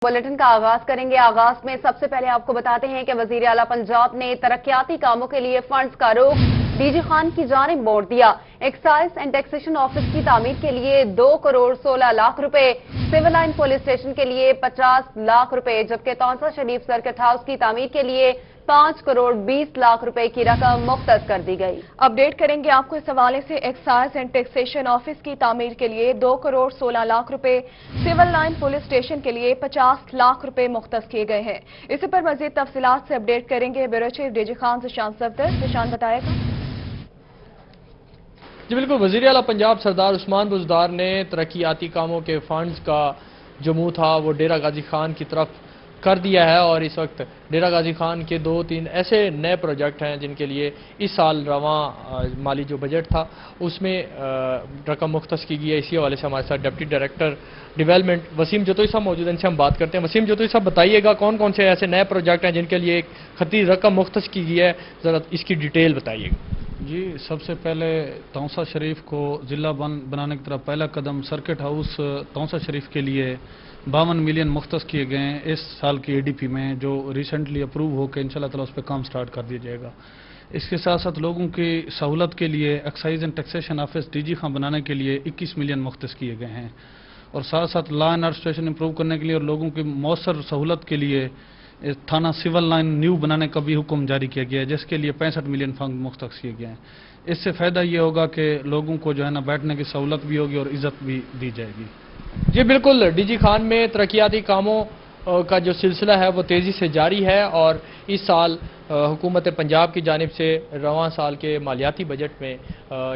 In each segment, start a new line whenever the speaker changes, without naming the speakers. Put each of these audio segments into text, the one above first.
Bulletin का आगाज करेंगे। आगाज में सबसे पहले आपको बताते हैं कि वजीर आला पंजाब ने तरक्याती कामों के लिए फंड्स का रुख डीजी खान की जानिब मोड़ दिया। एक्साइज एंड टैक्सेशन ऑफिस की तामीर के लिए 2 करोड़ 16 लाख रुपए, सिविल लाइन पुलिस स्टेशन के लिए 50 लाख रुपए, जबकि तौसा शरीफ सर्किट हाउस की तामीर के लिए 5 करोड़ 20 लाख रुपए की रकम मुख्तस कर दी गई। अपडेट करेंगे आपको इस हवाले से। एक्साइज एंड टैक्सेशन ऑफिस की तामीर के लिए 2 करोड़ 16 लाख रुपए, सिविल लाइन पुलिस स्टेशन के लिए 50 लाख रुपए मुख्तस किए गए हैं। इसी पर मजीद तफसीलात से अपडेट करेंगे bureau chief DG Khan Zeeshan Safdar. Zeeshan बताएगा।
जी बिल्कुल, वज़ीर आला पंजाब सरदार उस्मान बुज़दार ने तरक्याती कामों के फंड्स का जो मुंह था वो डेरा गाजी खान की तरफ कर दिया है और इस वक्त डेरा गाजी खान के 2-3 ऐसे नए प्रोजेक्ट हैं जिनके लिए इस साल रवां माली जो बजट था उसमें रकम मुख्तस की गई है। इसी हवाले से हमारे साथ deputy director development Waseem Jatoi साहब मौजूद हैं, इनसे हम बात करते हैं। वसीम जतोई साहब, बताइएगा कौन कौन से ऐसे नए प्रोजेक्ट हैं जिनके लिए एक खती रकम मुख्तस की गई है, ज़रा इसकी डिटेल बताइएगा।
जी, सबसे पहले तौसा शरीफ को ज़िला बनाने की तरफ पहला कदम सर्किट हाउस तौसा शरीफ के लिए 52 मिलियन मुख्तस किए गए हैं इस साल की एडीपी में, जो रिसेंटली अप्रूव होकर इंशाल्लाह ताला उस पर काम स्टार्ट कर दिया जाएगा। इसके साथ साथ लोगों की सहूलत के लिए excise and taxation office DG Khan बनाने के लिए 21 मिलियन मुख्तस किए गए हैं और साथ साथ law and order situation improve करने के लिए और लोगों की मौसर सहूलत के लिए थाना सिविल लाइन न्यू बनाने का भी हुक्म जारी किया गया है, जिसके लिए 65 मिलियन फंड मुख्तस किए गए हैं। इससे फ़ायदा ये होगा कि लोगों को जो है ना बैठने की सहूलत भी होगी और इज़्ज़त भी दी जाएगी।
जी बिल्कुल, डीजी खान में तरक्याती कामों का जो सिलसिला है वो तेज़ी से जारी है और इस साल हुकूमत पंजाब की जानिब से रवां साल के मालियाती बजट में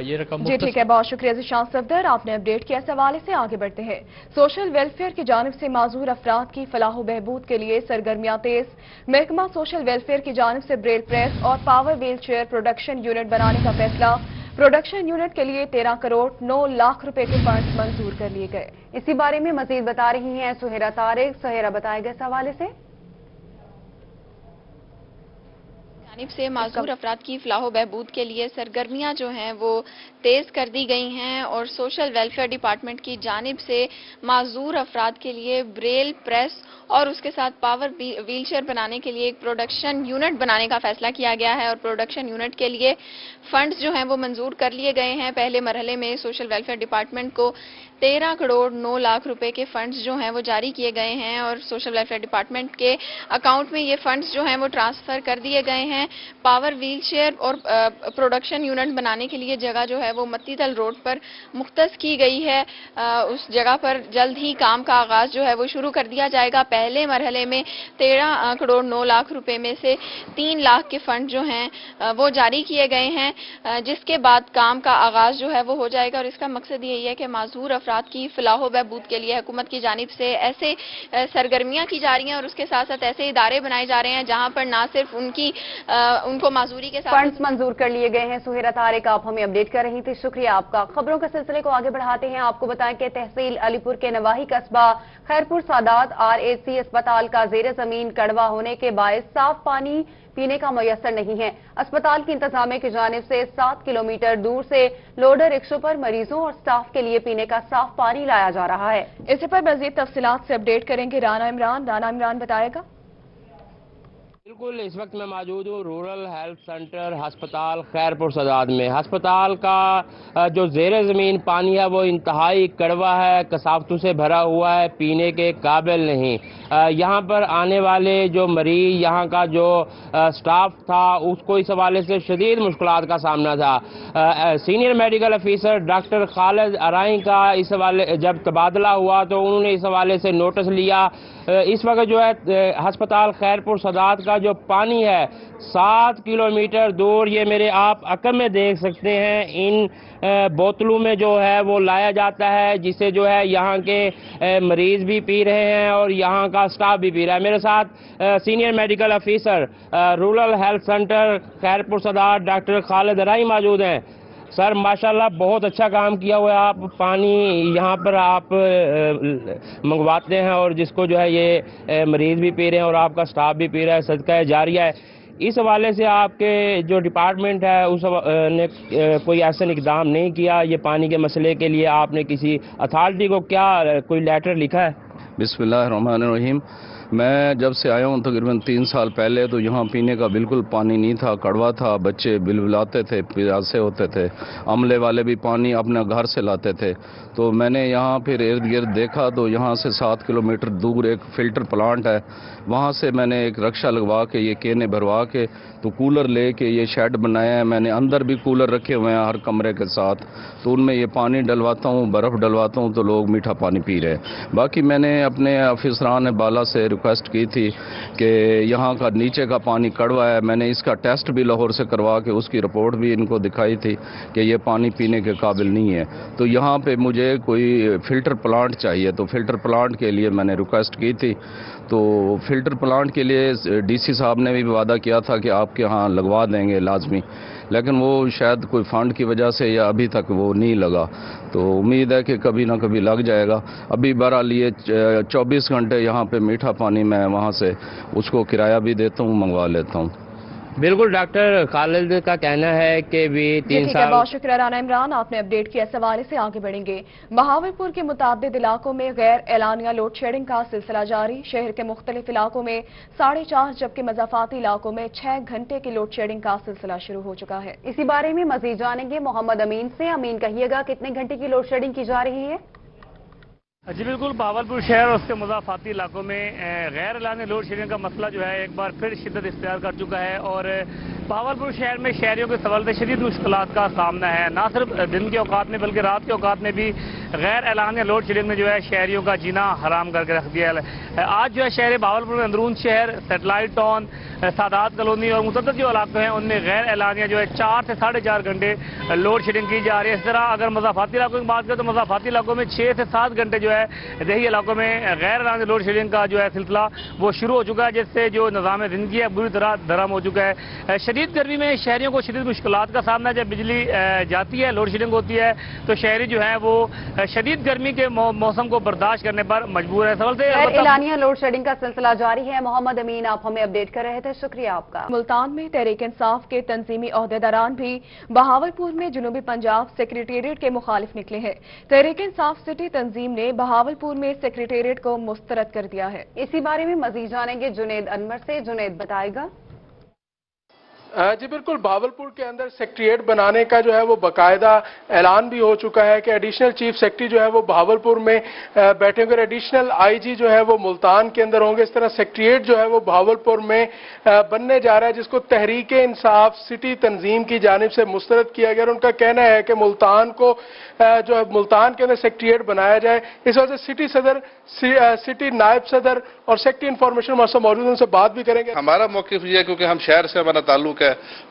ये रकम।
जी ठीक है, बहुत शुक्रिया ज़िशान सफदर, आपने अपडेट किया। इस हवाले से आगे बढ़ते हैं। सोशल वेलफेयर की जानिब से माजूर अफराद की फलाह बहबूद के लिए सरगर्मियां तेज। महकमा सोशल वेलफेयर की जानिब से ब्रेल प्रेस और power wheel chair production unit बनाने का फैसला। प्रोडक्शन यूनिट के लिए 13 करोड़ 9 लाख रुपए के फंड मंजूर कर लिए गए। इसी बारे में मजीद बता रही हैं सुहेरा तारिक। सुहेरा, बताएगा इस हवाले से।
जानिब से माजूर अफराद की फलाह बहबूद के लिए सरगर्मियां जो हैं वो तेज़ कर दी गई हैं और सोशल वेलफेयर डिपार्टमेंट की जानिब से माजूर अफराद के लिए ब्रेल प्रेस और उसके साथ पावर व्हीलचेयर बनाने के लिए एक प्रोडक्शन यूनिट बनाने का फैसला किया गया है और प्रोडक्शन यूनिट के लिए फंड्स जो हैं वो मंजूर कर लिए गए हैं। पहले मरहले में सोशल वेलफेयर डिपार्टमेंट को 13 करोड़ 9 लाख रुपए के फंड्स जो हैं वो जारी किए गए हैं और सोशल वेलफेयर डिपार्टमेंट के अकाउंट में ये फंड्स जो हैं वो ट्रांसफर कर दिए गए हैं। पावर व्हीलचेयर और प्रोडक्शन यूनिट बनाने के लिए जगह जो है वो मत्तीतल रोड पर मुख्तस की गई है। उस जगह पर जल्द ही काम का आगाज जो है वो शुरू कर दिया जाएगा। पहले मरहले में 13 करोड़ 9 लाख रुपए में से 3 लाख के फंड जो हैं वो जारी किए गए हैं, जिसके बाद काम का आगाज जो है वो हो जाएगा और इसका मकसद यही है कि माजूर अफराद की फलाह बहबूद के लिए हुकूमत की जानिब से ऐसे सरगर्मियां की जा रही हैं और उसके साथ साथ ऐसे इदारे बनाए जा रहे हैं जहां पर ना सिर्फ उनको माजूरी के साथ
फंड्स मंजूर कर लिए गए हैं। सुहेरा तारिक, आप हमें अपडेट कर रही थी, शुक्रिया आपका। खबरों के सिलसिले को आगे बढ़ाते हैं। आपको बताएं कि तहसील अलीपुर के नवाही कस्बा खैरपुर सादात RAC अस्पताल का जेर जमीन कड़वा होने के बायस साफ पानी पीने का मुयस्सर नहीं है। अस्पताल की इंतजामिया की जानिब से 7 किलोमीटर दूर से लोडर रिक्शों पर मरीजों और स्टाफ के लिए पीने का साफ पानी लाया जा रहा है। इसी पर मजीद तफसीलात से अपडेट करेंगे राना इमरान बताएगा।
बिल्कुल, इस वक्त मैं मौजूद हूँ रूरल हेल्थ सेंटर अस्पताल खैरपुर सादात में। अस्पताल का जो ज़ेर ज़मीन पानी है वो इंतहाई कड़वा है, कसावतों से भरा हुआ है, पीने के काबिल नहीं। यहाँ पर आने वाले जो मरीज, यहाँ का जो स्टाफ था उसको इस हवाले से शदीद मुश्किलात का सामना था। Senior medical officer doctor Khalid Arai का इस हवाले जब तबादला हुआ तो उन्होंने इस हवाले से नोटिस लिया। इस वक्त जो है अस्पताल खैरपुर सादात का जो पानी है 7 किलोमीटर दूर, ये मेरे आप अकम में देख सकते हैं, इन बोतलों में जो है वो लाया जाता है, जिसे जो है यहाँ के मरीज भी पी रहे हैं और यहाँ का स्टाफ भी पी रहा है। मेरे साथ senior medical officer rural health centre Khairpur Sadat doctor Khalid Arai मौजूद हैं। सर माशाल्लाह बहुत अच्छा काम किया हुआ है, आप पानी यहाँ पर आप मंगवाते हैं और जिसको जो है ये मरीज भी पी रहे हैं और आपका स्टाफ भी पी रहा है, सदका जारिया है। इस हवाले से आपके जो डिपार्टमेंट है उस ने कोई ऐसा इकदाम नहीं किया ये पानी के मसले के लिए? आपने किसी अथॉरिटी को क्या कोई लेटर लिखा है?
बिस्मिल्लाहिर्रहमानिर्रहीम। मैं जब से आया हूँ तकरीबन 3 साल पहले, तो यहाँ पीने का बिल्कुल पानी नहीं था, कड़वा था, बच्चे बिलबिलाते थे, प्यासे होते थे, अमले वाले भी पानी अपने घर से लाते थे। तो मैंने यहाँ फिर इर्द गिर्द देखा तो यहाँ से 7 किलोमीटर दूर एक फ़िल्टर प्लांट है, वहाँ से मैंने एक रक्षा लगवा के ये केने भरवा के तो कूलर ले के ये शेड बनाया है। मैंने अंदर भी कूलर रखे हुए हैं हर कमरे के साथ, तो उनमें ये पानी डलवाता हूँ, बर्फ़ डलवाता हूँ, तो लोग मीठा पानी पी रहे हैं। बाकी मैंने अपने अफसरान बाला से रिक्वेस्ट की थी कि यहाँ का नीचे का पानी कड़वा है। मैंने इसका टेस्ट भी लाहौर से करवा के उसकी रिपोर्ट भी इनको दिखाई थी कि ये पानी पीने के काबिल नहीं है। तो यहाँ पे मुझे कोई फ़िल्टर प्लांट चाहिए, तो फ़िल्टर प्लांट के लिए मैंने रिक्वेस्ट की थी। तो फ़िल्टर प्लांट के लिए डीसी साहब ने भी वादा किया था कि आपके यहाँ लगवा देंगे लाजमी, लेकिन वो शायद कोई फंड की वजह से या अभी तक वो नहीं लगा। तो उम्मीद है कि कभी ना कभी लग जाएगा। अभी बहरहाल ये 24 घंटे यहाँ पे मीठा पानी मैं वहाँ से उसको किराया भी देता हूँ, मंगवा लेता हूँ।
बिल्कुल, डॉक्टर खालिद का कहना है कि भी 3 साल।
बहुत शुक्रिया राना इमरान, आपने अपडेट किया। इस हवाले से आगे बढ़ेंगे। बहावलपुर के मुताबिद इलाकों में गैर एलानिया लोड शेडिंग का सिलसिला जारी। शहर के मुख्तलिफ इलाकों में 4:30, जबकि मज़ाफाती इलाकों में 6 घंटे की लोड शेडिंग का सिलसिला शुरू हो चुका है।
इसी बारे में मजीद जानेंगे मोहम्मद अमीन से। अमीन, कहिएगा कितने घंटे की लोड शेडिंग की जा रही है?
जी बिल्कुल, बहावलपुर शहर और उसके मुज़ाफ़ाती इलाकों में गैर एलानी लोड शेडिंग का मसला जो है एक बार फिर शिद्दत इख्तियार कर चुका है और बहावलपुर शहर में शहरियों के सवाल से शदीद मुश्किलात का सामना है। ना सिर्फ दिन के औकात में बल्कि रात के औकात में भी गैर एलानिया लोड शेडिंग ने जो है शहरियों का जीना हराम करके रख दिया है। आज जो है शहर बहावलपुर में अंदरून शहर, सेटेलाइट टाउन, सादात कॉलोनी और मुतअद्दिद जो इलाके हैं उनमें गैर एलानिया जो है 4 से 4.5 घंटे लोड शेडिंग की जा रही है। इस तरह अगर मज़ाफ़ाती इलाकों की बात करें तो मज़ाफ़ाती इलाकों में 6 से 7 घंटे जो है देही इलाकों में गैर एलानी लोड शेडिंग का जो है सिलसिला वो शुरू हो चुका है, जिससे जो निज़ाम ज़िंदगी है बुरी तरह धर्म हो चुका है। शदीद गर्मी में शहरियों को शदीद मुश्किलात का सामना, जब बिजली जाती है, लोड शेडिंग होती है तो शहरी जो है वो शदीद गर्मी के मौसम को बर्दाश्त करने पर मजबूर है। सवाल से
एलानिया लोड शेडिंग का सिलसिला जारी है। मोहम्मद अमीन, आप हमें अपडेट कर रहे थे, शुक्रिया आपका।
मुल्तान में तहरीक इंसाफ के तंजीमी ओहदेदारान भी बहावलपुर में जनूबी पंजाब सेक्रेटेरिएट के मुखालिफ निकले हैं। तहरीक इंसाफ सिटी तंजीम ने बहावलपुर में सेक्रेटेरिएट को मुस्तरद कर दिया है।
इसी बारे में मजीद जानेंगे जुनैद अनवर से। जुनैद, बताएगा।
जी बिल्कुल, बहावलपुर के अंदर सेक्रेटेरिएट बनाने का जो है वो बाकायदा ऐलान भी हो चुका है कि एडिशनल चीफ सेक्रेटरी जो है वो बहावलपुर में बैठे होंगे, एडिशनल आईजी जो है वो मुल्तान के अंदर होंगे। इस तरह सेक्रेटेरिएट जो है वो बहावलपुर में बनने जा रहा है, जिसको तहरीक इंसाफ सिटी तंजीम की जानिब से मुस्तरद किया गया। और उनका कहना है कि मुल्तान को जो है मुल्तान के अंदर सेक्रेटेरिएट बनाया जाए। इस वजह से सिटी सदर, सिटी नायब सदर और सेक्रेटरी इंफॉर्मेशन मौजूद, उनसे बात भी करेंगे।
हमारा मौक़िफ़ ये है क्योंकि हम शहर से हमारा ताल्लुक है,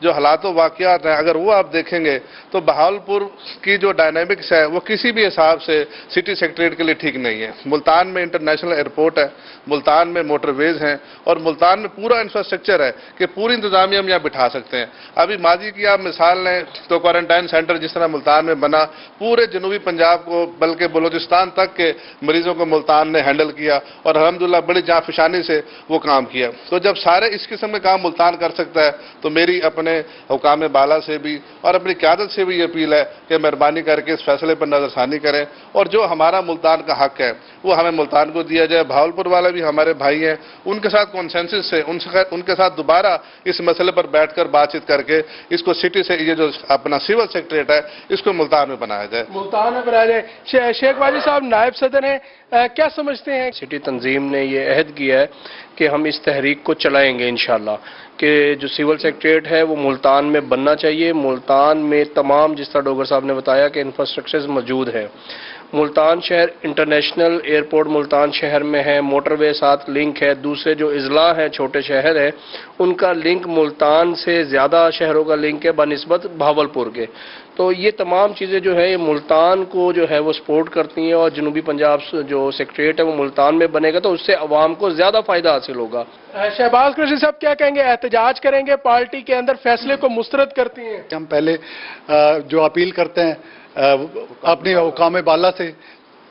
जो हालात वाक़ियात हैं अगर वो आप देखेंगे तो बहावलपुर की जो डायनामिक्स है वो किसी भी हिसाब से सिटी सेक्रेटेरिएट के लिए ठीक नहीं है। मुल्तान में इंटरनेशनल एयरपोर्ट है, मुल्तान में मोटरवेज हैं और मुल्तान में पूरा इंफ्रास्ट्रक्चर है कि पूरी इंतजामिया हम यहाँ बिठा सकते हैं। अभी माजी की आप मिसाल लें तो क्वारंटाइन सेंटर जिस तरह मुल्तान में बना, पूरे जनूबी पंजाब को बल्कि बलूचिस्तान तक के मरीजों को मुल्तान ने हैंडल किया और अल्हम्दुलिल्लाह बड़ी जाँफशानी से वो काम किया। तो जब सारे इस किस्म के काम मुल्तान कर सकता है तो मेरी अपने हुकाम बाला से भी और अपनी क़यादत से भी ये अपील है कि मेहरबानी करके इस फैसले पर नज़रसानी करें और जो हमारा मुल्तान का हक है वो हमें मुल्तान को दिया जाए। बहावलपुर वाले भी हमारे भाई हैं, उनके साथ कॉन्सेंसस से उनके साथ दोबारा इस मसले पर बैठकर बातचीत करके इसको सिटी से ये जो अपना सिविल सेक्रेटेरिएट है इसको मुल्तान में बनाया जाए।
मुल्तान में बनाया जाए। शेख बाजी साहब नायब सदर हैं, क्या समझते हैं?
सिटी तंजीम ने ये अहद किया है कि हम इस तहरीक को चलाएंगे इंशाल्लाह, कि जो सिविल सेक्रेटेरिएट है वो मुल्तान में बनना चाहिए। मुल्तान में तमाम, जिस तरह डोगर साहब ने बताया कि इंफ्रास्ट्रक्चर मौजूद है। मुल्तान शहर इंटरनेशनल एयरपोर्ट मुल्तान शहर में है, मोटरवे साथ लिंक है, दूसरे जो अजला हैं छोटे शहर हैं उनका लिंक मुल्तान से ज़्यादा शहरों का लिंक है बनिस्बत बहावलपुर के। तो ये तमाम चीज़ें जो है ये मुल्तान को जो है वो सपोर्ट करती हैं और जनूबी पंजाब जो सेक्रेटेरिएट है वो मुल्तान में बनेगा तो उससे अवाम को ज़्यादा फ़ायदा हासिल होगा।
शहबाज कुरैशी साहब क्या कहेंगे? एहतजाज करेंगे, पार्टी के अंदर फैसले को मुस्तरद करती हैं?
हम पहले जो अपील करते हैं अपनी हुकाम बाला से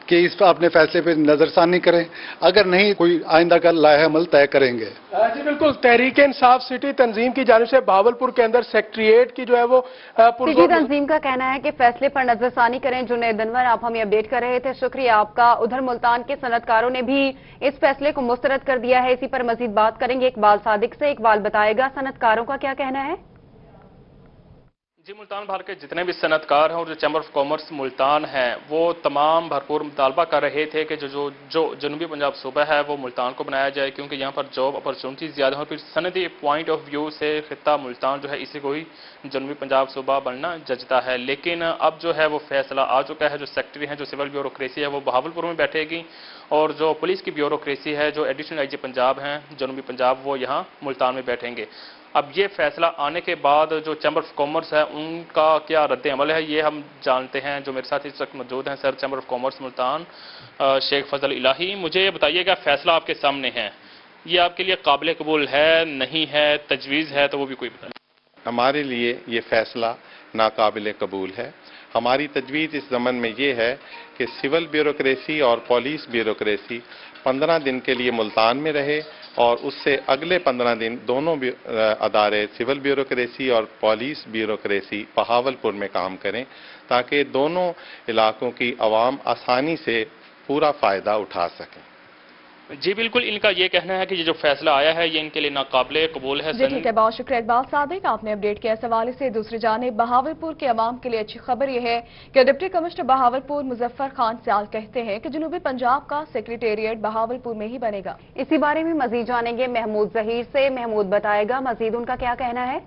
کہ اس پر اپنے فیصلے پہ نظر ثانی کریں، اگر نہیں کوئی آئندہ کا لائحہ عمل طے کریں گے۔
جی بالکل، تحریک انصاف سٹی تنظیم کی جانب سے بہاولپور کے اندر سیکٹریٹ کی جو ہے وہ
سٹی تنظیم کا کہنا ہے کہ فیصلے پر نظر ثانی کریں۔ جنید انور، آپ ہمیں اپڈیٹ کر رہے تھے، شکریہ آپ کا۔ ادھر ملتان کے صنعت کاروں نے بھی اس فیصلے کو مسترد کر دیا ہے، اسی پر مزید بات کریں گے اقبال صادق سے۔ اقبال بتائے گا صنعت کاروں کا کیا کہنا ہے؟
جی، ملتان بھر کے جتنے بھی صنعت کار ہیں اور جو چیمبر آف کامرس ملتان ہیں وہ تمام بھرپور مطالبہ کر رہے تھے کہ جو جنوبی پنجاب صوبہ ہے وہ ملتان کو بنایا جائے، کیونکہ یہاں پر جاب اپرچونٹیز زیادہ ہیں اور پھر صنعتی پوائنٹ آف ویو سے خطہ ملتان جو ہے اسی کو ہی جنوبی پنجاب صوبہ بننا جچتا ہے۔ لیکن اب جو ہے وہ فیصلہ آ چکا ہے، جو سیکٹری ہیں، جو سول بیوروکریسی ہے وہ بہاولپور میں بیٹھے گی اور جو پولیس کی بیوروکریسی ہے، جو ایڈیشنل آئی جی پنجاب ہیں جنوبی پنجاب، وہ یہاں ملتان میں بیٹھیں گے۔ اب یہ فیصلہ آنے کے بعد جو چیمبر آف کامرس ہے ان کا کیا رد عمل ہے یہ ہم جانتے ہیں۔ جو میرے ساتھ اس وقت موجود ہیں سر چیمبر آف کامرس ملتان شیخ فضل الہی، مجھے یہ بتائیے گا فیصلہ آپ کے سامنے ہے، یہ آپ کے لیے قابل قبول ہے، نہیں ہے، تجویز ہے تو وہ بھی کوئی بتائیں۔
ہمارے لیے یہ فیصلہ ناقابل قبول ہے۔ ہماری تجویز اس ضمن میں یہ ہے کہ سول بیوروکریسی اور پولیس بیوروکریسی 15 دن کے لیے ملتان میں رہے اور اس سے اگلے 15 دن دونوں ادارے سول بیوروکریسی اور پولیس بیوروکریسی بہاولپور میں کام کریں تاکہ دونوں علاقوں کی عوام آسانی سے پورا فائدہ اٹھا سکیں۔
جی بالکل، ان کا یہ کہنا ہے کہ یہ جو فیصلہ آیا ہے یہ ان کے لیے ناقابل قبول ہے۔
جی ٹھیک ہے، بہت شکریہ اقبال صادق، آپ نے اپڈیٹ کیا اس حوالے سے۔ دوسری جانب بہاولپور کے عوام کے لیے اچھی خبر یہ ہے کہ ڈپٹی کمشنر بہاولپور مظفر خان سیال کہتے ہیں کہ جنوبی پنجاب کا سیکریٹریٹ بہاولپور میں ہی بنے گا۔
اسی بارے میں مزید جانیں گے محمود ظہیر سے۔ محمود بتائے گا مزید ان کا کیا کہنا ہے؟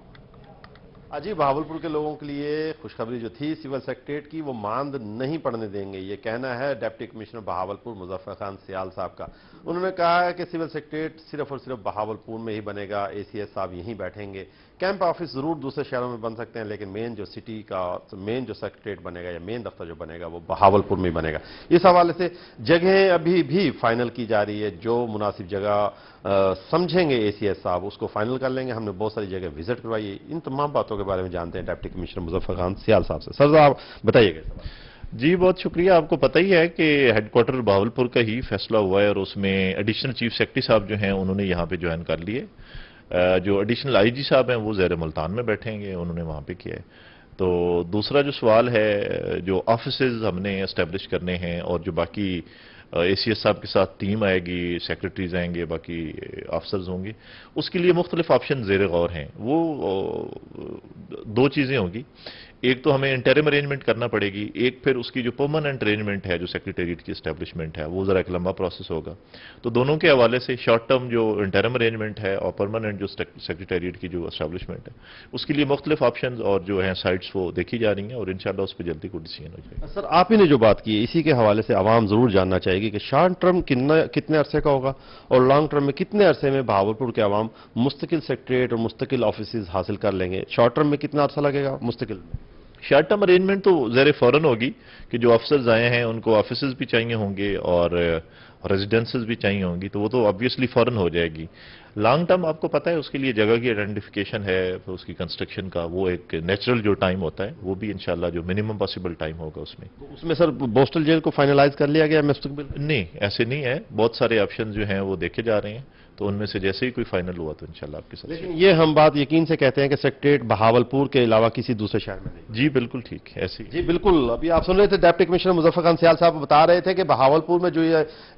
جی، بہاولپور کے لوگوں کے لیے خوشخبری جو تھی سول سیکریٹریٹ کی وہ ماند نہیں پڑنے دیں گے، یہ کہنا ہے ڈپٹی کمشنر بہاولپور مظفر خان سیال صاحب کا۔ انہوں نے کہا ہے کہ سول سیکریٹریٹ صرف اور صرف بہاولپور میں ہی بنے گا، اے سی ایس صاحب یہیں بیٹھیں گے۔ کیمپ آفس ضرور دوسرے شہروں میں بن سکتے ہیں لیکن مین جو سٹی کا مین جو سیکریٹریٹ بنے گا یا مین دفتر جو بنے گا وہ بہاولپور میں ہی بنے گا۔ اس حوالے سے جگہیں ابھی بھی فائنل کی جا رہی ہے، جو مناسب جگہ سمجھیں گے اے سی ایس صاحب اس کو فائنل کر لیں گے۔ ہم نے بہت ساری جگہ وزٹ کروائی ہے، ان تمام باتوں کے بارے میں جانتے ہیں ڈپٹی کمشنر مظفر خان سیال صاحب سے۔ سر صاحب بتائیے گا۔
جی بہت شکریہ، آپ کو پتہ ہی ہے کہ ہیڈ کوارٹر بہاولپور کا ہی فیصلہ ہوا ہے اور اس میں ایڈیشنل چیف سیکرٹری صاحب جو ہیں انہوں نے یہاں پہ جوائن کر لیے۔ جو ایڈیشنل آئی جی صاحب ہیں وہ زیر ملتان میں بیٹھیں گے، انہوں نے وہاں پہ کیا ہے۔ تو دوسرا جو سوال ہے، جو آفیسز ہم نے اسٹیبلش کرنے ہیں اور جو باقی اے سی ایس صاحب کے ساتھ ٹیم آئے گی، سیکرٹریز آئیں گے، باقی آفیسرز ہوں گے، اس کے لیے مختلف آپشن زیر غور ہیں۔ وہ دو چیزیں ہوں گی، ایک تو ہمیں انٹرم ارینجمنٹ کرنا پڑے گی، ایک پھر اس کی جو پرماننٹ ارینجمنٹ ہے جو سیکریٹریٹ کی اسٹیبلشمنٹ ہے وہ ذرا ایک لمبا پروسیس ہوگا۔ تو دونوں کے حوالے سے شارٹ ٹرم جو انٹرم ارینجمنٹ ہے اور پرماننٹ جو سیکریٹریٹ کی جو اسٹیبلشمنٹ ہے اس کے لیے مختلف آپشنز اور جو ہیں سائٹس وہ دیکھی جا رہی ہیں اور انشاءاللہ اس پہ جلدی کوئی ڈیسیژن ہو جائے گا۔
سر آپ ہی نے جو بات کی ہے اسی کے حوالے سے عوام ضرور جاننا چاہے گی کہ شارٹ ٹرم کتنے عرصے کا ہوگا اور لانگ ٹرم میں کتنے عرصے میں بہاولپور کے عوام مستقل سیکریٹریٹ اور مستقل آفیسز حاصل کر لیں گے؟ شارٹ ٹرم میں کتنا عرصہ لگے گا مستقل میں؟
شارٹ ٹرم ارینجمنٹ تو زیر فوراً ہوگی کہ جو آفیسرز آئے ہیں ان کو آفیسز بھی چاہیے ہوں گے اور ریزیڈنسز بھی چاہیے ہوں گی، تو وہ تو آبویسلی فوراً ہو جائے گی۔ لانگ ٹرم آپ کو پتہ ہے اس کے لیے جگہ کی آئیڈینٹیفیکیشن ہے، پھر اس کی کنسٹرکشن کا وہ ایک نیچرل جو ٹائم ہوتا ہے وہ بھی انشاءاللہ جو منیمم پاسبل ٹائم ہوگا اس میں۔
اس میں سر بوسٹل جیل کو فائنلائز کر لیا گیا مستقبل؟
نہیں ایسے نہیں ہے، بہت سارے آپشن جو ہیں وہ دیکھے جا رہے ہیں، تو ان میں سے جیسے ہی کوئی فائنل ہوا تو انشاءاللہ آپ کے ساتھ۔
لیکن یہ ہم بات یقین سے کہتے ہیں کہ سیکریٹریٹ بہاولپور کے علاوہ کسی دوسرے شہر میں نہیں؟
جی بالکل ٹھیک، ایسے ہی۔
جی بالکل، ابھی آپ سن رہے تھے ڈپٹی کمشنر مظفر خان سیال صاحب بتا رہے تھے کہ بہاولپور میں جو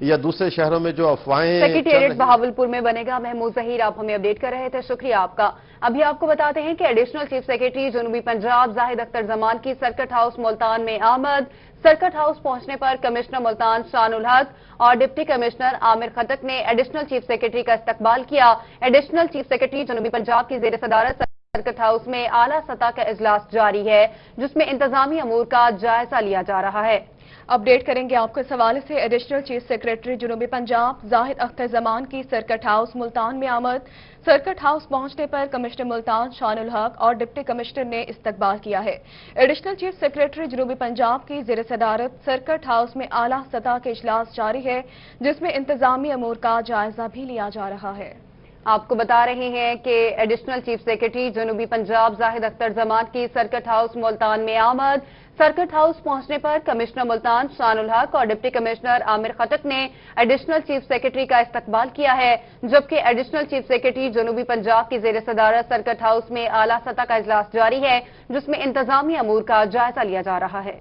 یا دوسرے شہروں میں جو افواہیں
سیکریٹریٹ بہاولپور میں بنے گا۔ محمود ظہیر آپ ہمیں اپڈیٹ کر رہے تھے، شکریہ آپ کا۔ ابھی آپ کو بتاتے ہیں کہ ایڈیشنل چیف سیکریٹری جنوبی پنجاب زاہد اختر زمان کی سرکٹ ہاؤس ملتان میں آمد۔ سرکٹ ہاؤس پہنچنے پر کمشنر ملتان شان الحق اور ڈپٹی کمشنر عامر خٹک نے ایڈیشنل چیف سیکریٹری کا استقبال کیا۔ ایڈیشنل چیف سیکریٹری جنوبی پنجاب کی زیر صدارت سرکٹ ہاؤس میں اعلیٰ سطح کا اجلاس جاری ہے جس میں انتظامی امور کا جائزہ لیا جا رہا ہے۔
اپڈیٹ کریں گے آپ کو اس حوالے سے۔ ایڈیشنل چیف سیکریٹری جنوبی پنجاب زاہد اختر زمان کی سرکٹ ہاؤس ملتان میں آمد۔ سرکٹ ہاؤس پہنچنے پر کمشنر ملتان شان الحق اور ڈپٹی کمشنر نے استقبال کیا ہے۔ ایڈیشنل چیف سیکریٹری جنوبی پنجاب کی زیر صدارت سرکٹ ہاؤس میں اعلیٰ سطح کے اجلاس جاری ہے جس میں انتظامی امور کا جائزہ بھی لیا جا رہا ہے۔
आपको बता रहे हैं कि एडिशनल चीफ सेक्रेटरी जनूबी पंजाब जाहिद अख्तर जमान की सर्किट हाउस मुल्तान में आमद। सर्किट हाउस पहुंचने पर कमिश्नर मुल्तान शानुल हक और डिप्टी कमिश्नर आमिर खटक ने एडिशनल चीफ सेक्रेटरी का इस्तकबाल किया है, जबकि एडिशनल चीफ सेक्रेटरी जनूबी पंजाब की जेर सदारत सर्किट हाउस में आला सतह का इजलास जारी है, जिसमें इंतजामी अमूर का जायजा लिया जा रहा है।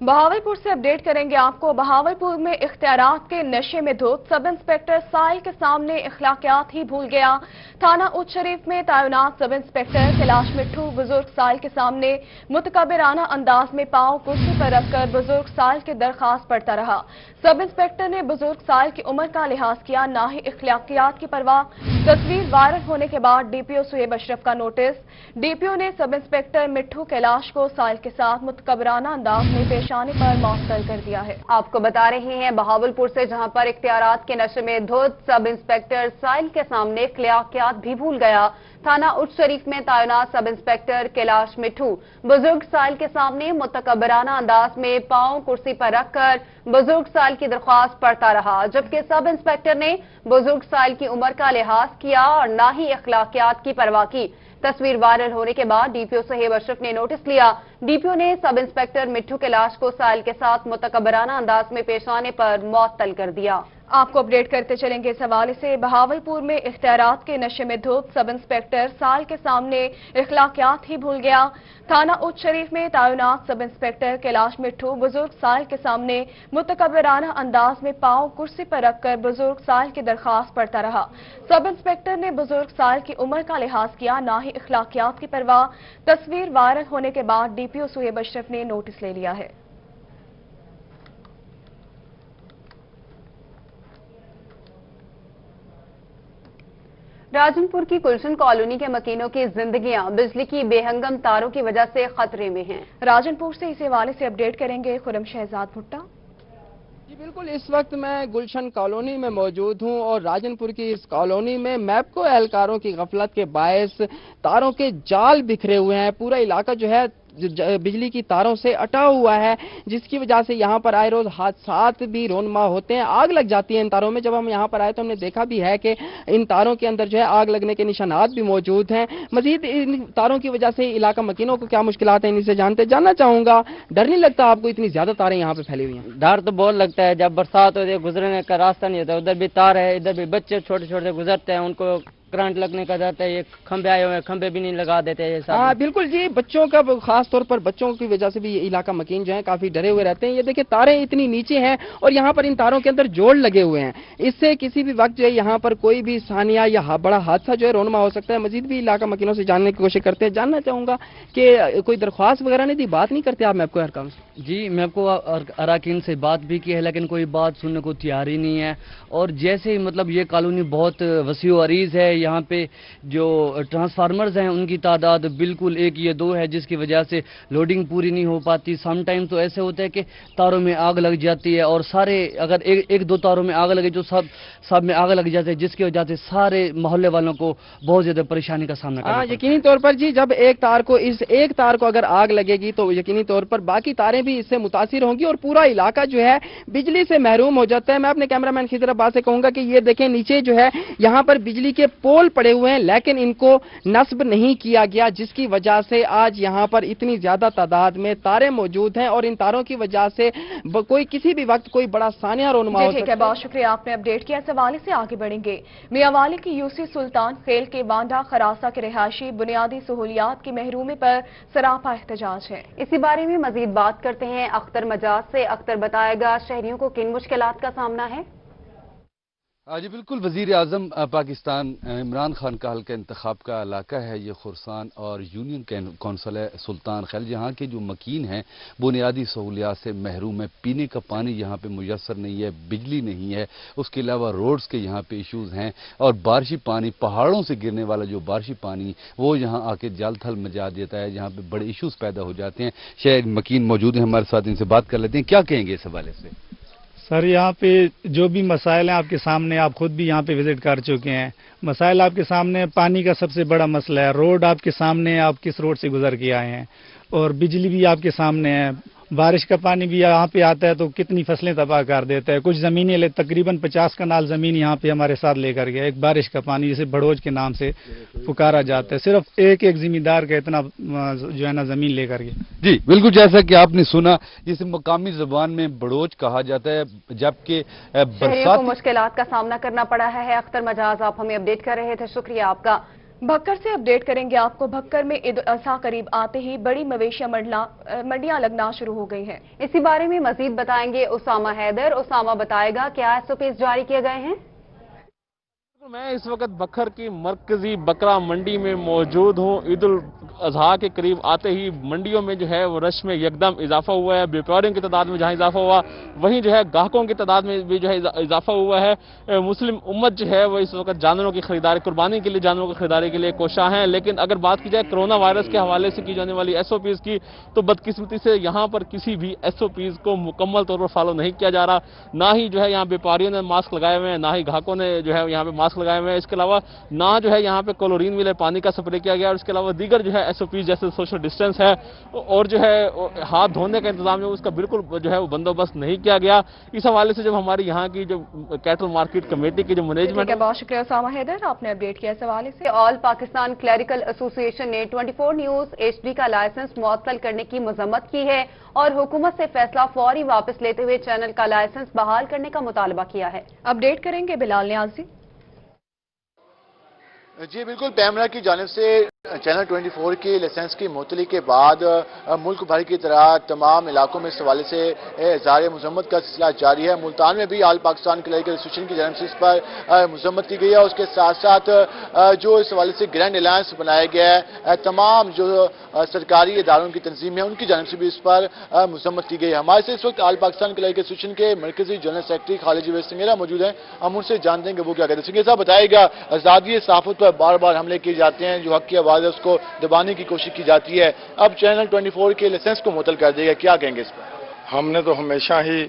बहावलपुर से अपडेट करेंगे आपको। बहावलपुर में इख्तियारात के नशे में धुत सब इंस्पेक्टर साहिल के सामने इखलाकियात ही भूल गया। थाना उच्च शरीफ में तैनात सब इंस्पेक्टर कैलाश मिट्ठू बुजुर्ग साहिल के सामने मुतकबिराना अंदाज में पांव कुर्सी पर रखकर बुजुर्ग साहिल की दरखास्त पढ़ता रहा। सब इंस्पेक्टर ने बुजुर्ग साहिल की उम्र का लिहाज किया, ना ही इखलाकियात की परवाह। तस्वीर वायरल होने के बाद डीपीओ सुहेब अशरफ का नोटिस। डीपीओ ने सब इंस्पेक्टर मिट्ठू कैलाश को साहिल के साथ मुतकबिराना अंदाज में पेश आने पर मुअत्तल कर दिया है।
आपको बता रहे हैं बहावलपुर से, जहां पर इख्तियारात के नशे में धुत सब इंस्पेक्टर साहिल के सामने इखलाकियात भी भूल गया। थाना उच्च शरीफ में तैनात सब इंस्पेक्टर कैलाश मिट्ठू बुजुर्ग साहिल के सामने मुतकबिराना अंदाज में पांव कुर्सी पर रखकर बुजुर्ग साहिल की दरख्वास्त पढ़ता रहा, जबकि सब इंस्पेक्टर ने बुजुर्ग साहिल की उम्र का लिहाज किया और ना ही इखलाकियात की परवाह की। तस्वीर वायरल होने के बाद डीपीओ सुहेब अशरफ ने नोटिस लिया। डीपीओ ने सब इंस्पेक्टर मिट्ठू कैलाश को साहिल के साथ मुतकबिराना अंदाज में पेश आने पर मुअत्तल कर दिया।
आपको अपडेट करते चलेंगे इस हवाले से। बहावलपुर में इख्तियारात के नशे में धुत सब इंस्पेक्टर साहिल के सामने इखलाकियात ही भूल गया। थाना उच्च शरीफ में तैनात सब इंस्पेक्टर कैलाश मिट्ठू बुजुर्ग साहिल के सामने मुतकबिराना अंदाज में पांव कुर्सी पर रखकर बुजुर्ग साहिल की दरखास्त पढ़ता रहा। सब इंस्पेक्टर ने बुजुर्ग साहिल की उम्र का लिहाज किया, ना ही इखलाकियात की परवाह। तस्वीर वायरल होने के बाद डीपीओ सुहेब अशरफ ने नोटिस ले लिया है।
राजनपुर की गुलशन कॉलोनी के मकीनों की जिंदगियां बिजली की बेहंगम तारों की वजह से खतरे में हैं।
राजनपुर से इस हवाले से अपडेट करेंगे खुरम शहजाद भुट्टा।
जी बिल्कुल, इस वक्त मैं गुलशन कॉलोनी में मौजूद हूं और राजनपुर की इस कॉलोनी में मैपको एहलकारों की गफलत के बायस तारों के जाल बिखरे हुए हैं। पूरा इलाका जो है बिजली की तारों से अटा हुआ है, जिसकी वजह से यहाँ पर आए रोज हादसात भी रोनमा होते हैं, आग लग जाती है इन तारों में। जब हम यहाँ पर आए तो हमने देखा भी है कि इन तारों के अंदर जो है आग लगने के निशानात भी मौजूद हैं। मजीद इन तारों की वजह से इलाका मकीनों को क्या मुश्किलात हैं, इनसे जानना चाहूंगा। डर नहीं लगता आपको, इतनी ज्यादा तारें यहाँ पे फैली हुई हैं?
डर तो बहुत लगता है, जब बरसात होती है गुजरने का रास्ता नहीं होता। उधर भी तार है, इधर भी बच्चे छोटे छोटे गुजरते हैं, उनको करंट लगने का जाता है। ये खंबे आए हुए हैं, खंबे भी नहीं लगा देते हैं।
हाँ बिल्कुल जी, बच्चों का खास तौर पर बच्चों की वजह से भी ये इलाका मकीन जो है काफी डरे हुए रहते हैं। ये देखिए तारें इतनी नीचे हैं और यहाँ पर इन तारों के अंदर जोड़ लगे हुए हैं। इससे किसी भी वक्त जो है यहाँ पर कोई भी सानिया या बड़ा हादसा जो है रोनमा हो सकता है। मजीद भी इलाका मकीनों से जानने की कोशिश करते हैं। जानना चाहूंगा कि कोई दरख्वास्त वगैरह नहीं दी, बात नहीं करते आप मैपको एहलकारों से?
जी मैपको अराकीन से बात भी की है, लेकिन कोई बात सुनने को तैयार ही नहीं है। और जैसे मतलब ये कॉलोनी बहुत वसीओ अरीज है, यहाँ पे जो ट्रांसफार्मर्स हैं उनकी तादाद बिल्कुल एक या दो है, जिसकी वजह से लोडिंग पूरी नहीं हो पाती। सम टाइम तो ऐसे होता है कि तारों में आग लग जाती है और सारे अगर एक दो तारों में आग लगे तो सब में आग लग जाती है, जिसकी वजह से सारे मोहल्ले वालों को बहुत ज्यादा परेशानी का सामना करना पड़ता है।
यकीनी तौर पर जी, जब एक तार को अगर आग लगेगी तो यकीनी तौर पर बाकी तारें भी इससे मुतासिर होंगी और पूरा इलाका जो है बिजली से महरूम हो जाता है। मैं अपने कैमरामैन खिजर अब्बास से कहूंगा कि ये देखें नीचे जो है यहाँ पर बिजली के पोल पड़े हुए हैं, लेकिन इनको नस्ब नहीं किया गया, जिसकी वजह से आज यहाँ पर इतनी ज्यादा तादाद में तारें मौजूद हैं और इन तारों की वजह से कोई किसी भी वक्त कोई बड़ा सानिया रोनमा हो
सकता है। ठीक है, बहुत शुक्रिया, आपने अपडेट किया। इस हवाले से आगे बढ़ेंगे। मियांवाली की यूसी सुल्तान खेल के वांडा खरासा के रिहायशी बुनियादी सहूलियात की महरूमी पर सरापा एहतजाज है।
इसी बारे में मजीद बात करते हैं अख्तर मजाज से। अख्तर बताएगा शहरियों को किन मुश्किलात का सामना है?
जी बिल्कुल, वजीर आजम पाकिस्तान इमरान खान का हल्का इंतखाब का इलाका है ये खुरसान और यूनियन कौंसिल है सुल्तान खैल। यहाँ के जो मकीन हैं बुनियादी सहूलियात से महरूम है। पीने का पानी यहाँ पे मुयसर नहीं है, बिजली नहीं है, उसके अलावा रोड्स के यहाँ पे इशूज़ हैं और बारिशी पानी, पहाड़ों से गिरने वाला जो बारिशी पानी वो यहाँ आके जल थल मचा देता है, यहाँ पे बड़े इशूज़ पैदा हो जाते हैं। शहर मकीन मौजूद हैं हमारे साथ, इनसे बात कर लेते हैं। क्या कहेंगे इस हवाले से?
सर यहाँ पे जो भी मसाइल हैं आपके सामने, आप खुद भी यहाँ पे विजिट कर चुके हैं। मसाइल आपके सामने, पानी का सबसे बड़ा मसला है, रोड आपके सामने, आप किस रोड से गुजर के आए हैं, और बिजली भी आपके सामने है। बारिश का पानी भी यहाँ पे आता है तो कितनी फसलें तबाह कर देता है। कुछ ज़मीनें तकरीबन 50 कनाल ज़मीन यहाँ पे हमारे साथ लेकर गया, एक बारिश का पानी जिसे बड़ोज के नाम से पुकारा जाता है। सिर्फ एक एक जिम्मेदार का इतना जो है ना ज़मीन लेकर गया।
जी बिल्कुल, जैसा कि आपने सुना, जिसे मकामी ज़बान में बड़ोज कहा जाता है, जबकि
बरसात को मुश्किलात का सामना करना पड़ा है। अख्तर मजाज आप हमें अपडेट कर रहे थे, शुक्रिया आपका।
भक्कर से अपडेट करेंगे आपको। भक्कर में ईद उल अज़हा करीब आते ही बड़ी मवेशी मंडियां लगना शुरू हो गई हैं।
इसी बारे में मजीद बताएंगे उसामा हैदर। उसामा बताएगा क्या SOPs जारी किए गए हैं।
मैं इस वक्त बखर की मरकजी बकरा मंडी में मौजूद हूँ। ईद उल अज़हा के करीब आते ही मंडियों में जो है वो रश में यकदम इजाफा हुआ है। व्यापारियों की तादाद में जहाँ इजाफा हुआ, वहीं जो है ग्राहकों की तादाद में भी जो है इजाफा हुआ है। मुस्लिम उम्मत जो है वो इस वक्त जानवरों की खरीदारी, कुर्बानी के लिए जानवरों की खरीदारी के लिए कोशा है। लेकिन अगर बात की जाए कोरोना वायरस के हवाले से की जाने वाली SOPs की, तो बदकिस्मती से यहाँ पर किसी भी SOPs को मुकम्मल तौर पर फॉलो नहीं किया जा रहा। ना ही जो है यहाँ व्यापारियों ने मास्क लगाए हुए हैं, ना ही ग्राहकों ने जो है यहाँ पे मास्क लगाए हुए हैं। इसके अलावा ना जो है यहाँ पे क्लोरीन मिले पानी का स्प्रे किया गया, और इसके अलावा दीगर जो है SOPs जैसे सोशल डिस्टेंस है और जो है हाथ धोने का इंतजाम है उसका बिल्कुल जो है वो बंदोबस्त नहीं किया गया। इस हवाले से जब हमारी यहाँ की जो कैटल मार्केट कमेटी की जो मैनेजमेंट है।
बहुत शुक्रिया उसामा हैदर, आपने अपडेट किया इस हवाले से।
ऑल पाकिस्तान क्लरिकल एसोसिएशन ने 24 न्यूज HD का लाइसेंस मुअत्तल करने की मजम्मत की है और हुकूमत से फैसला फौरी वापस लेते हुए चैनल का लाइसेंस बहाल करने का मुतालबा किया है।
अपडेट करेंगे बिलाल न्याजी।
जी बिल्कुल, पैमरा की जानिब से चैनल 24 की लाइसेंस की मुअत्तली के बाद मुल्क भर की तरह तमाम इलाकों में इस हवाले से इज़हार मज़म्मत का सिलसिला जारी है। मुल्तान में भी ऑल पाकिस्तान क्लरिकल एसोसिएशन की जानिब से इस पर मज़म्मत की गई है। उसके साथ साथ जो इस हवाले से ग्रैंड अलायंस बनाया गया है, तमाम जो सरकारी इदारों की तंजीम है उनकी जानिब से भी इस पर मज़म्मत की गई है। हमारे से इस वक्त ऑल पाकिस्तान क्लरिकल एसोसिएशन के मरकजी जनरल सेक्रेटरी खालिद जवेद सिंघेरा मौजूद हैं। हम उनसे जानते हैं कि वो क्या कहते हैं। सिंघेरा साहब बताएगा, आज़ादी सहाफ़त पर बार बार हमले किए जाते हैं, जो हक की आवाज़ है उसको दबाने की कोशिश की जाती है। अब चैनल 24 के लाइसेंस को मुअत्तल कर देगा, क्या कहेंगे इस पर?
हमने तो हमेशा ही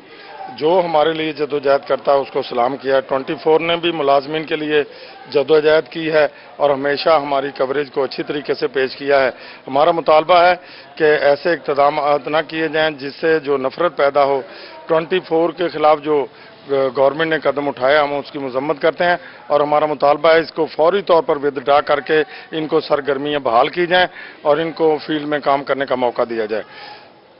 जो हमारे लिए जदोजहद करता है उसको सलाम किया। 24 ने भी मुलाजमीन के लिए जदोजहद की है और हमेशा हमारी कवरेज को अच्छी तरीके से पेश किया है। हमारा मुतालबा है कि ऐसे इक़्तिदाम न किए जाएं जिससे जो नफरत पैदा हो। 24 के खिलाफ जो गवर्नमेंट ने कदम उठाया, हम उसकी मजम्मत करते हैं और हमारा मुतालबा है इसको फौरी तौर पर विदड्रा करके इनको सरगर्मियाँ बहाल की जाएं और इनको फील्ड में काम करने का मौका दिया जाए।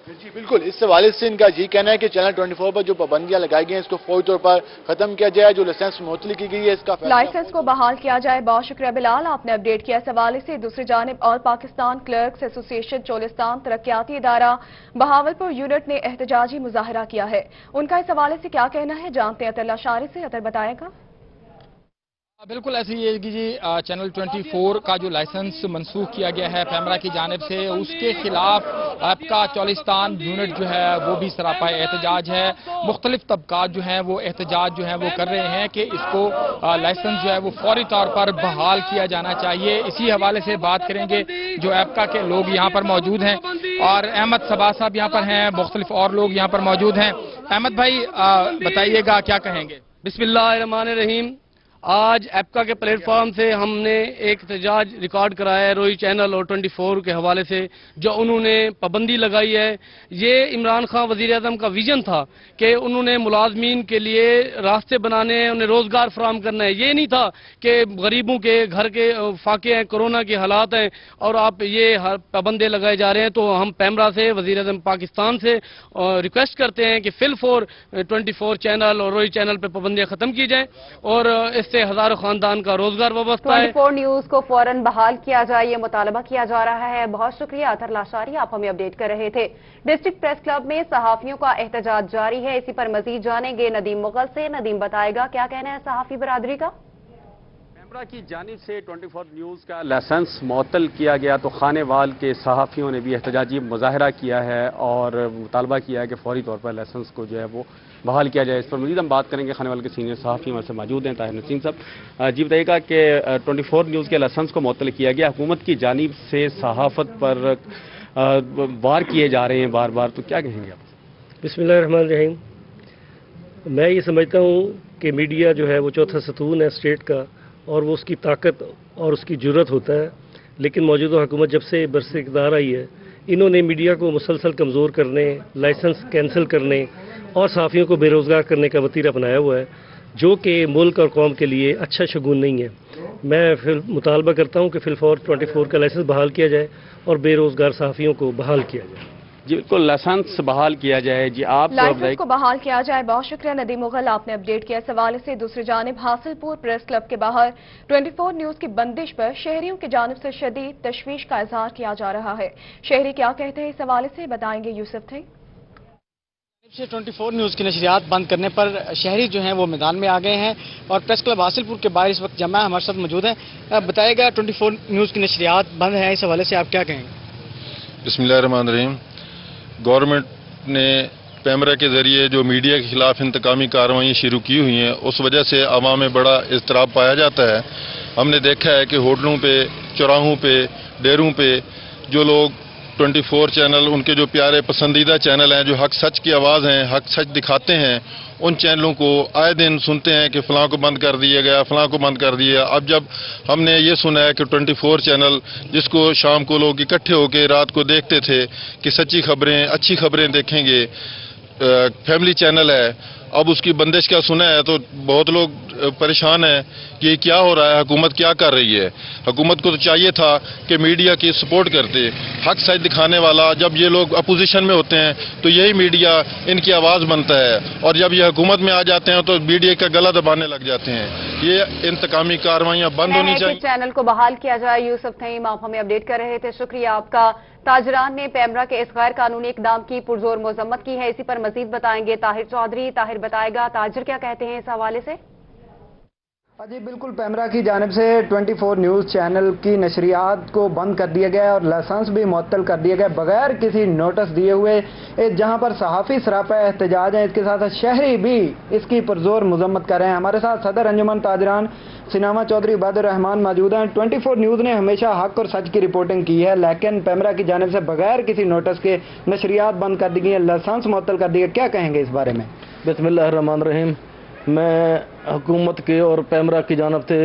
जी बिल्कुल, इस हवाले से इनका ये कहना है कि चैनल 24 पर जो पाबंदियां लगाई गई हैं इसको फौरी तौर पर खत्म किया जाए। जो लाइसेंस मुअत्तली की गई है इसका
लाइसेंस को बहाल किया जाए। बहुत शुक्रिया बिलाल, आपने अपडेट किया इस हवाले से। दूसरी जानिब all Pakistan clerks association Cholistan तरक्याती इदारा बहावलपुर यूनिट ने एहतजाजी मुजाहरा किया है। उनका इस हवाले से क्या कहना है, जानते हैं अतर लाशारी से। अतर बताएगा।
बिल्कुल ऐसी है कि जी चैनल 24 का जो लाइसेंस मनसूख किया गया है पैमरा की जानिब से, उसके खिलाफ आपका चोलिस्तान यूनिट जो है वो भी सरापा एहतजाज है। मुख्तलिफ तबकात जो हैं वो एहतजाज जो है वो कर रहे हैं कि इसको लाइसेंस जो है वो फौरी तौर पर बहाल किया जाना चाहिए। इसी हवाले से बात करेंगे, जो एप्का के लोग यहाँ पर मौजूद हैं और अहमद सबा साहब यहाँ पर हैं, मुख्तलिफ और लोग यहाँ पर मौजूद हैं। अहमद भाई बताइएगा क्या कहेंगे।
बिस्मिल्लाहिर्रहमानिर्रहीम। आज एप्का के प्लेटफॉर्म से हमने एक एहतजाज रिकॉर्ड कराया है रोई चैनल और 24 के हवाले से, जो उन्होंने पाबंदी लगाई है। ये इमरान खान वज़ीर आज़म का विजन था कि उन्होंने मुलाजमीन के लिए रास्ते बनाने हैं, उन्हें रोज़गार फराहम करना है। ये नहीं था कि गरीबों के घर के फाके हैं, कोरोना के हालात हैं और आप ये पाबंदे लगाए जा रहे हैं। तो हम पैमरा से, वज़ीर आज़म पाकिस्तान से रिक्वेस्ट करते हैं कि फिल फॉर 24 चैनल और रोई चैनल पर पाबंदियाँ ख़त्म की जाएँ और से हजारों खानदान का रोजगार वाबस्ता है।
24 न्यूज को फौरन बहाल किया जाए, ये मुतालबा किया जा रहा है। बहुत शुक्रिया अतर लाशारी, आप हमें अपडेट कर रहे थे। डिस्ट्रिक्ट प्रेस क्लब में सहाफियों का एहतजाज जारी है, इसी पर मजीद जानेंगे नदीम मुगल से। नदीम बताएगा क्या कहना है सहाफी बरादरी का।
पैमरा की जानिब से 24 न्यूज़ का लाइसेंस मुअत्तल किया गया तो खानेवाल के सहाफ़ियों ने भी एहतजाजी मुजाहरा किया है और मुतालबा किया है कि फौरी तौर पर लाइसेंस को जो है वो बहाल किया जाए। इस पर मज़ीद हम बात करेंगे, खानेवाल के सीनियर सहाफ़ी हमारे से मौजूद हैं, ताहिर नसीम साहब। जी बताइएगा कि 24 न्यूज़ के लाइसेंस को मुअत्तल किया गया, हुकूमत की जानिब से सहाफ़त पर वार किए जा रहे हैं बार बार, तो क्या कहेंगे आप?
बिस्मिल्लाहिर्रहमानिर्रहीम। मैं ये समझता हूँ कि मीडिया जो है वो चौथा सतून है स्टेट का और वो उसकी ताकत और उसकी जुर्रत होता है। लेकिन मौजूदा हुकूमत जब से बरसे इक़्तिदार आई है, इन्होंने मीडिया को मुसलसल कमज़ोर करने, लाइसेंस कैंसिल करने और सहाफ़ियों को बेरोज़गार करने का वतीरा बनाया हुआ है, जो कि मुल्क और कौम के लिए अच्छा शगुन नहीं है। मैं फिर मुतालबा करता हूँ कि फिलफौर 24 का लाइसेंस बहाल किया जाए और बेरोज़गार सहाफ़ियों को बहाल किया जाए।
जी बिल्कुल, लाइसेंस बहाल किया जाए। जी आप
लाइसेंस को बहाल किया जाए। बहुत शुक्रिया नदीम मुगल, आपने अपडेट किया इस हवाले से। दूसरी जानिब हासिलपुर प्रेस क्लब के बाहर 24 न्यूज की बंदिश पर शहरियों की जानिब से शदीद तशवीश का इजहार किया जा रहा है। शहरी क्या कहते हैं इस हवाले से बताएंगे यूसुफ थे।
24 न्यूज़ की नशरियात बंद करने पर शहरी जो हैं वो मैदान में आ गए हैं और प्रेस क्लब हासिलपुर के बाहर इस वक्त जमा है, हमारे साथ मौजूद है। बताएगा 24 न्यूज़ की नशरियात बंद है, इस हवाले से आप क्या कहेंगे?
बिस्मिल्लाहिर्रहमानिर्रहीम। गवर्नमेंट ने पैमरा के ज़रिए जो मीडिया के खिलाफ इंतकामी कार्रवाई शुरू की हुई हैं, उस वजह से आवाम में बड़ा इज़्तिराब पाया जाता है। हमने देखा है कि होटलों पे, चौराहों पे, डेरों पे जो लोग 24 चैनल, उनके जो प्यारे पसंदीदा चैनल हैं, जो हक सच की आवाज़ हैं, हक सच दिखाते हैं, उन चैनलों को आए दिन सुनते हैं कि फ़लाँ को बंद कर दिया गया, फ़लाँ को बंद कर दिया। अब जब हमने ये सुना है कि 24 चैनल, जिसको शाम को लोग इकट्ठे होकर रात को देखते थे कि सच्ची खबरें, अच्छी खबरें देखेंगे, फैमिली चैनल है, अब उसकी बंदिश का सुना है तो बहुत लोग परेशान हैं कि ये क्या हो रहा है, हुकूमत क्या कर रही है। हुकूमत को तो चाहिए था कि मीडिया की सपोर्ट करते, हक सच दिखाने वाला। जब ये लोग अपोजिशन में होते हैं तो यही मीडिया इनकी आवाज़ बनता है, और जब ये हुकूमत में आ जाते हैं तो मीडिया का गला दबाने लग जाते हैं। ये इंतकामी कार्रवाइयाँ बंद होनी चाहिए।
चैनल को बहाल किया जाए। यूसुफ थईम, आप हमें अपडेट कर रहे थे, शुक्रिया आपका। ताजरान ने पैमरा के इस गैर कानूनी इकदाम की पुरजोर मजम्मत की है। इसी पर मजीद बताएंगे ताहिर चौधरी। ताहिर बताएगा, ताजिर क्या कहते हैं इस हवाले से?
जी बिल्कुल, पैमरा की जानिब से 24 न्यूज़ चैनल की नशरियात को बंद कर दिया गया और लाइसेंस भी मुअत्तल कर दिया गया बगैर किसी नोटिस दिए हुए, जहां पर सहाफ़ी सरापा एहतजाज हैं, इसके साथ साथ शहरी भी इसकी पुरजोर मजम्मत कर रहे हैं। हमारे साथ सदर अंजुमन ताजरान सिनामा चौधरी इबादुर रहमान मौजूद हैं। 24 न्यूज़ ने हमेशा हक और सच की रिपोर्टिंग की है, लेकिन पैमरा की जानिब से बगैर किसी नोटिस के नशरियात बंद कर दी गई है, लाइसेंस मुअत्तल कर दिए। क्या कहेंगे इस बारे में?
बिस्मिल्लाहिर्रहमानिर्रहीम। मैं हुकूमत के और पैमरा की जानब से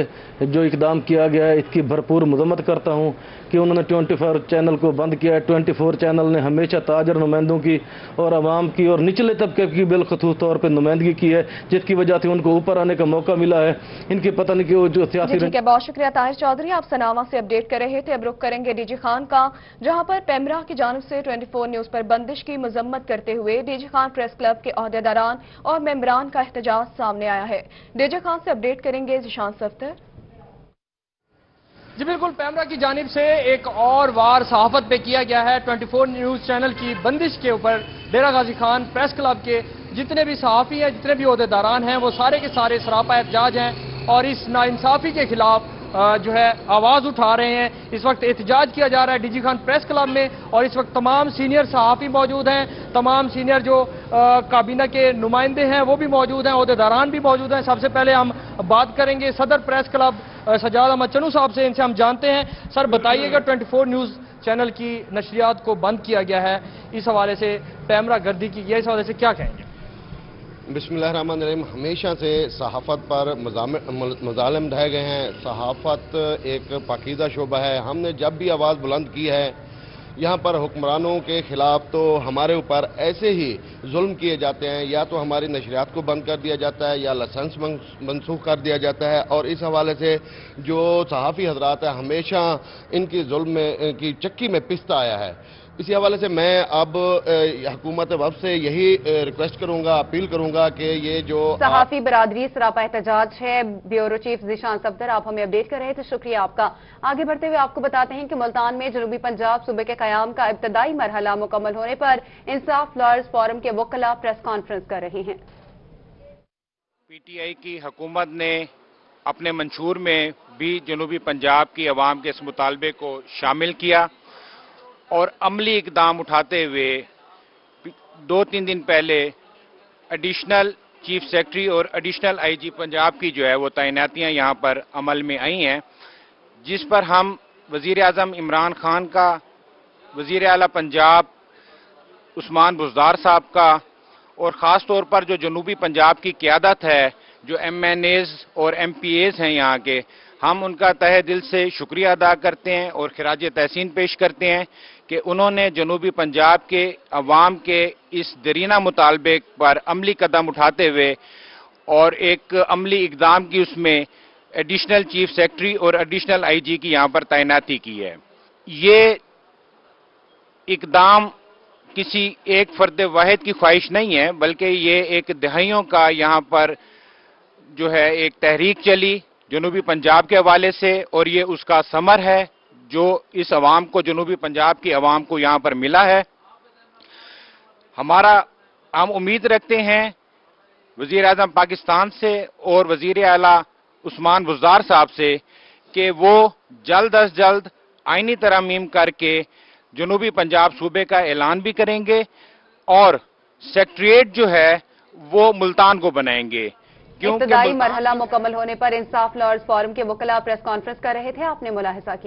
जो इकदाम किया गया है इसकी भरपूर मजम्मत करता हूँ कि उन्होंने 24 चैनल को बंद किया है। 24 चैनल ने हमेशा ताजर नुमाइंदों की और आवाम की और निचले तबके की बिलखसूस तौर पर नुमाइंदगी की है, जिसकी वजह से उनको ऊपर आने का मौका मिला है। इनकी पता नहीं क्यों जो सियासी।
ठीक है, बहुत शुक्रिया ताहिर चौधरी, आप सनावा से अपडेट कर रहे थे। अब रुख करेंगे डीजी खान का, जहां पर पैमरा की जानब से 24 न्यूज पर बंदिश की मजम्मत करते हुए डीजी खान प्रेस क्लब के अहदेदारान और मेंबरान का एहतजाज सामने आया है। डीजी खान से अपडेट करेंगे जिशान सफ्तर।
जी बिल्कुल, पैमरा की जानिब से एक और वार सहाफत पे किया गया है 24 न्यूज़ चैनल की बंदिश के ऊपर। डेरा गाजी खान प्रेस क्लब के जितने भी सहाफ़ी हैं, जितने भी ओहदेदारान हैं, वो सारे के सारे सरापा एहतजाज हैं और इस नाइंसाफ़ी के खिलाफ जो है आवाज़ उठा रहे हैं। इस वक्त एहतजाज किया जा रहा है डीजी खान प्रेस क्लब में और इस वक्त तमाम सीनियर सहाफ़ी मौजूद हैं, तमाम सीनियर जो काबीना के नुमाइंदे हैं वो भी मौजूद हैं, ओहदेदारान भी मौजूद हैं। सबसे पहले हम बात करेंगे सदर प्रेस क्लब सजाद अहमद चन्नू साहब से, इनसे हम जानते हैं। सर बताइएगा, 24 न्यूज़ चैनल की नशरियात को बंद किया गया है, इस हवाले से पैमरा गर्दी की गई, इस हवाले से क्या कहेंगे?
बिस्मिल्लाहिर्रहमानिर्रहीम। हमेशा से सहाफ़त पर मज़ालिम ढाए गए हैं। सहाफ़त एक पाकीज़ा शोबा है। हमने जब भी आवाज़ बुलंद की है यहाँ पर हुक्मरानों के ख़िलाफ़, तो हमारे ऊपर ऐसे ही जुल्म किए जाते हैं। या तो हमारी नशरियात को बंद कर दिया जाता है या लाइसेंस मनसूख कर दिया जाता है, और इस हवाले से जो सहाफ़ी हजरात है हमेशा इनकी जुल्म की चक्की में पिसता आया है। इसी हवाले से मैं अब हुकूमत वक्त से यही रिक्वेस्ट करूंगा, अपील करूंगा कि ये जो
सहाफ़ी बरादरी सरापा एहतजाज है। ब्यूरो चीफ जिशान सफ्तर, आप हमें अपडेट कर रहे थे, शुक्रिया आपका। आगे बढ़ते हुए आपको बताते हैं कि मुल्तान में जनूबी पंजाब सूबे के क़याम का इब्तदाई मरहला मुकम्मल होने पर इंसाफ लॉयर्स फोरम के वकला प्रेस कॉन्फ्रेंस कर रहे हैं।
PTI की हुकूमत ने अपने मंशूर में भी जनूबी पंजाब की अवाम के इस मुतालबे को शामिल किया और अमली इकदाम उठाते हुए 2-3 दिन पहले एडिशनल चीफ सेक्रेटरी और एडिशनल IG पंजाब की जो है वो तैनातियां यहां पर अमल में आई हैं, जिस पर हम वज़ीर आज़म इमरान खान का, वज़ीर आला पंजाब उस्मान बुज़दार साहब का और ख़ास तौर पर जो जनूबी पंजाब की क़यादत है, जो MNAs और MPAs हैं यहाँ के, ہم ان کا تہہ دل سے شکریہ ادا کرتے ہیں اور خراج تحسین پیش کرتے ہیں کہ انہوں نے جنوبی پنجاب کے عوام کے اس دیرینہ مطالبے پر عملی قدم اٹھاتے ہوئے اور ایک عملی اقدام کی اس میں ایڈیشنل چیف سیکرٹری اور ایڈیشنل آئی جی کی یہاں پر تعیناتی کی ہے۔ یہ اقدام کسی ایک فرد واحد کی خواہش نہیں ہے، بلکہ یہ ایک دہائیوں کا یہاں پر جو ہے ایک تحریک چلی جنوبی پنجاب کے حوالے سے، اور یہ اس کا ثمر ہے جو اس عوام کو، جنوبی پنجاب کی عوام کو یہاں پر ملا ہے۔ ہم امید رکھتے ہیں وزیر اعظم پاکستان سے اور وزیر اعلیٰ عثمان بزدار صاحب سے کہ وہ جلد از جلد آئینی ترامیم کر کے جنوبی پنجاب صوبے کا اعلان بھی کریں گے اور سیکٹریٹ جو ہے وہ ملتان کو بنائیں گے۔
ابتدائی مرحلہ مکمل ہونے پر انصاف لارڈز فورم کے وکلاء پریس کانفرنس کر رہے تھے، آپ نے ملاحظہ کیا۔